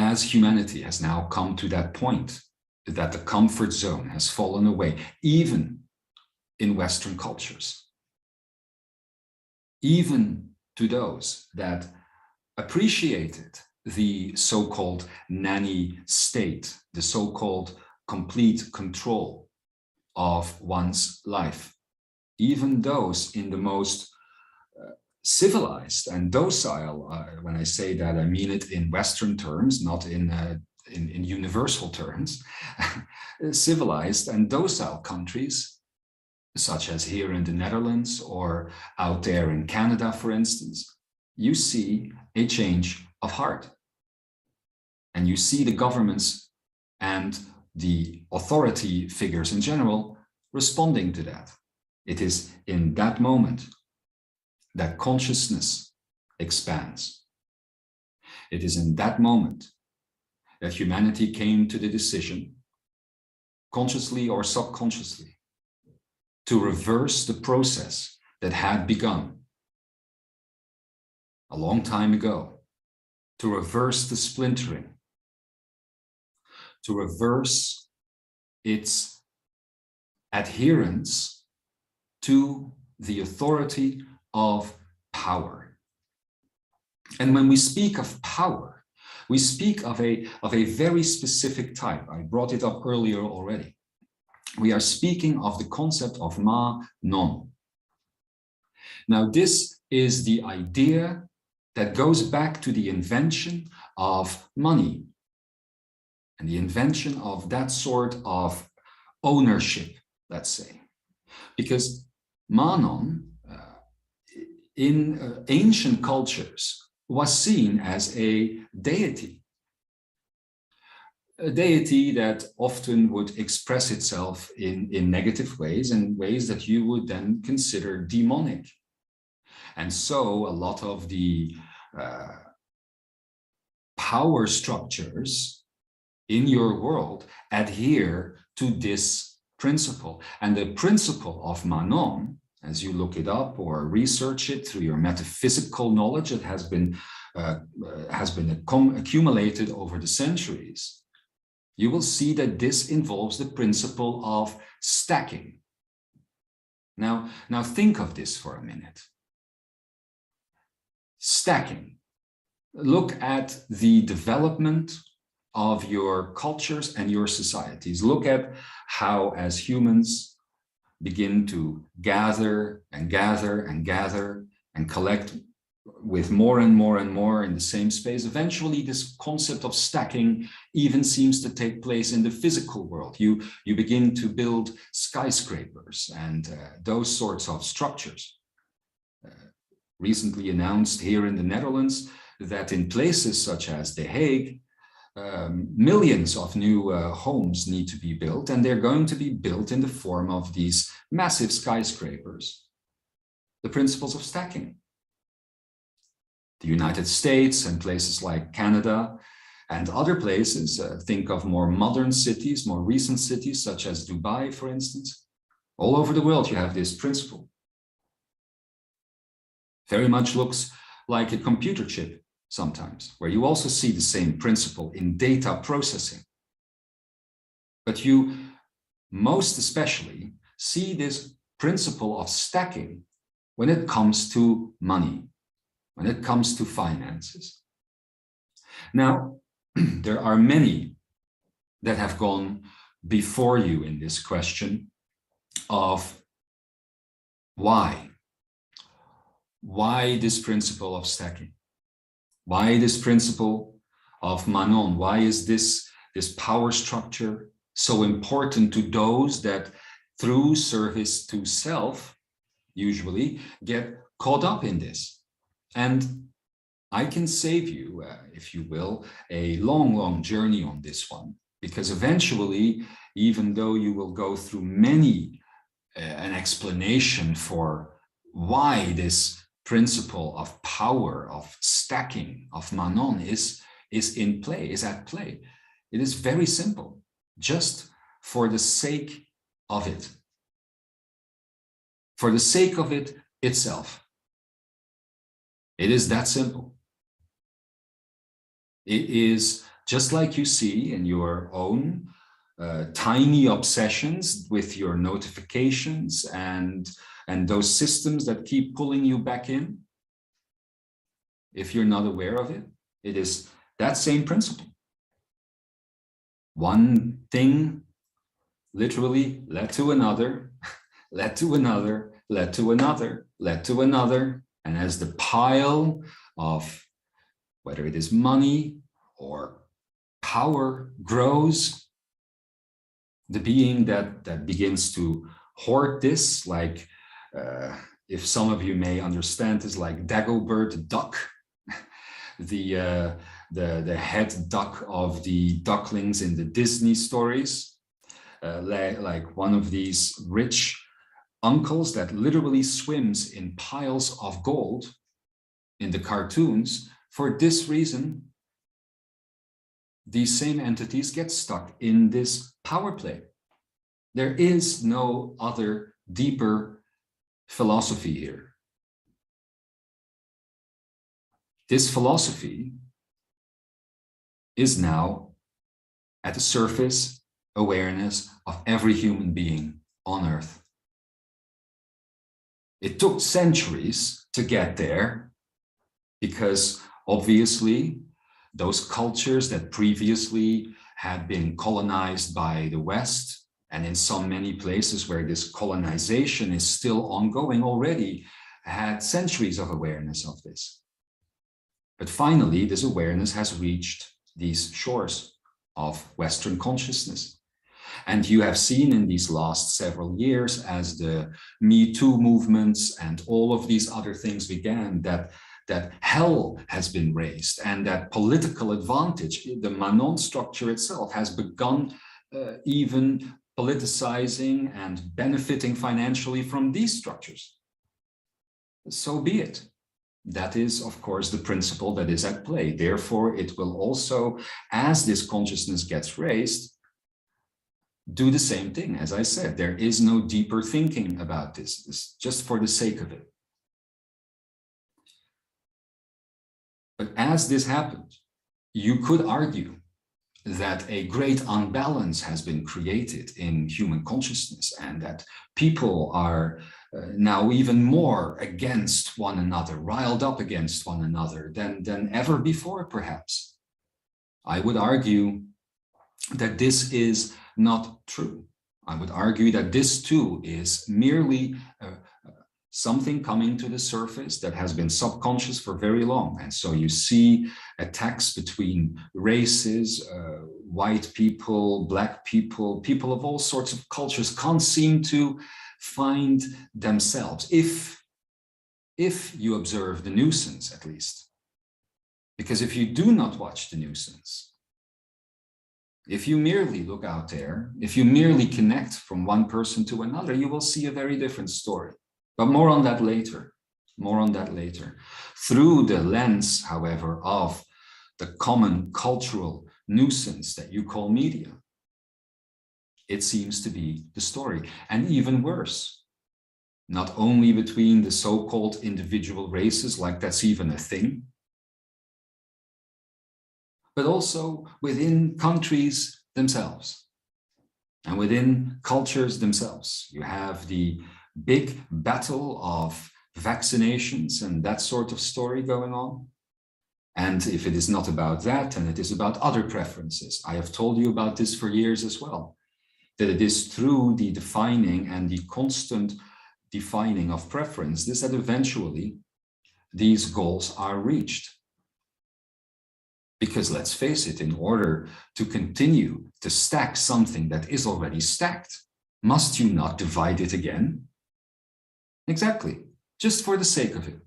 as humanity has now come to that point that the comfort zone has fallen away, even in Western cultures, even to those that appreciated the so-called nanny state, the so-called complete control of one's life. Even those in the most civilized and docile, when I say that, I mean it in Western terms, not in universal terms, civilized and docile countries, such as here in the Netherlands or out there in Canada, for instance, you see a change of heart. And you see the governments and the authority figures in general responding to that. It is in that moment that consciousness expands. It is in that moment that humanity came to the decision, consciously or subconsciously, to reverse the process that had begun a long time ago, to reverse the splintering, to reverse its adherence to the authority of power. And when we speak of power, we speak of a very specific type. I brought it up earlier already. We are speaking of the concept of ma-non. Now, this is the idea that goes back to the invention of money and the invention of that sort of ownership, let's say. Because ma-non in ancient cultures was seen as a deity that often would express itself in negative ways, in ways that you would then consider demonic. And so a lot of the power structures in your world adhere to this principle. And the principle of ma-non, as you look it up or research it through your metaphysical knowledge, it has been accumulated over the centuries, you will see that this involves the principle of stacking. Now think of this for a minute. Stacking. Look at the development of your cultures and your societies. Look at how, as humans, begin to gather and gather and gather and collect with more and more and more in the same space. Eventually, this concept of stacking even seems to take place in the physical world. You begin to build skyscrapers and those sorts of structures. Recently announced here in the Netherlands that in places such as The Hague, millions of new homes need to be built, and they're going to be built in the form of these massive skyscrapers. The principles of stacking. The United States and places like Canada and other places, think of more modern cities, more recent cities such as Dubai, for instance. All over the world you have this principle. Very much looks like a computer chip sometimes, where you also see the same principle in data processing. But you most especially see this principle of stacking when it comes to money, when it comes to finances. Now, there are many that have gone before you in this question of why. Why this principle of stacking? Why this principle of ma-non? Why is this power structure so important to those that through service to self usually get caught up in this? And I can save you, if you will, a long, long journey on this one, because eventually, even though you will go through many an explanation for why this principle of power, of stacking, of ma-non is at play. It is very simple, just for the sake of it. For the sake of it itself. It is that simple. It is just like you see in your own tiny obsessions with your notifications and those systems that keep pulling you back in. If you're not aware of it, it is that same principle. One thing literally led to another, led to another, led to another, led to another. And as the pile of whether it is money or power grows, the being that begins to hoard this, like if some of you may understand, is like Dagobert Duck, the head duck of the ducklings in the Disney stories, like one of these rich uncles that literally swims in piles of gold in the cartoons. For this reason, these same entities get stuck in this power play. There is no other deeper philosophy here. This philosophy is now at the surface awareness of every human being on Earth. It took centuries to get there because obviously those cultures that previously had been colonized by the West, and in so many places where this colonization is still ongoing already, had centuries of awareness of this. But finally, this awareness has reached these shores of Western consciousness. And you have seen in these last several years, as the Me Too movements and all of these other things began, that hell has been raised and that political advantage, the Manon structure itself, has begun even politicizing and benefiting financially from these structures. So be it. That is, of course, the principle that is at play. Therefore, it will also, as this consciousness gets raised, do the same thing. As I said, there is no deeper thinking about this. It's just for the sake of it. But as this happened, you could argue that a great unbalance has been created in human consciousness and that people are now even more against one another, riled up against one another than ever before, perhaps. I would argue that this is not true. I would argue that this too is merely something coming to the surface that has been subconscious for very long. And so you see attacks between races, white people, black people, people of all sorts of cultures can't seem to find themselves, if you observe the nuisance, at least. Because if you do not watch the nuisance, if you merely look out there, if you merely connect from one person to another, you will see a very different story. But more on that later, more on that later. Through the lens, however, of the common cultural nuisance that you call media, it seems to be the story. And even worse, not only between the so-called individual races, like that's even a thing, but also within countries themselves and within cultures themselves. You have the big battle of vaccinations and that sort of story going on. And if it is not about that, then it is about other preferences. I have told you about this for years as well, that it is through the defining and the constant defining of preferences that eventually these goals are reached. Because let's face it, in order to continue to stack something that is already stacked, must you not divide it again? Exactly, just for the sake of it.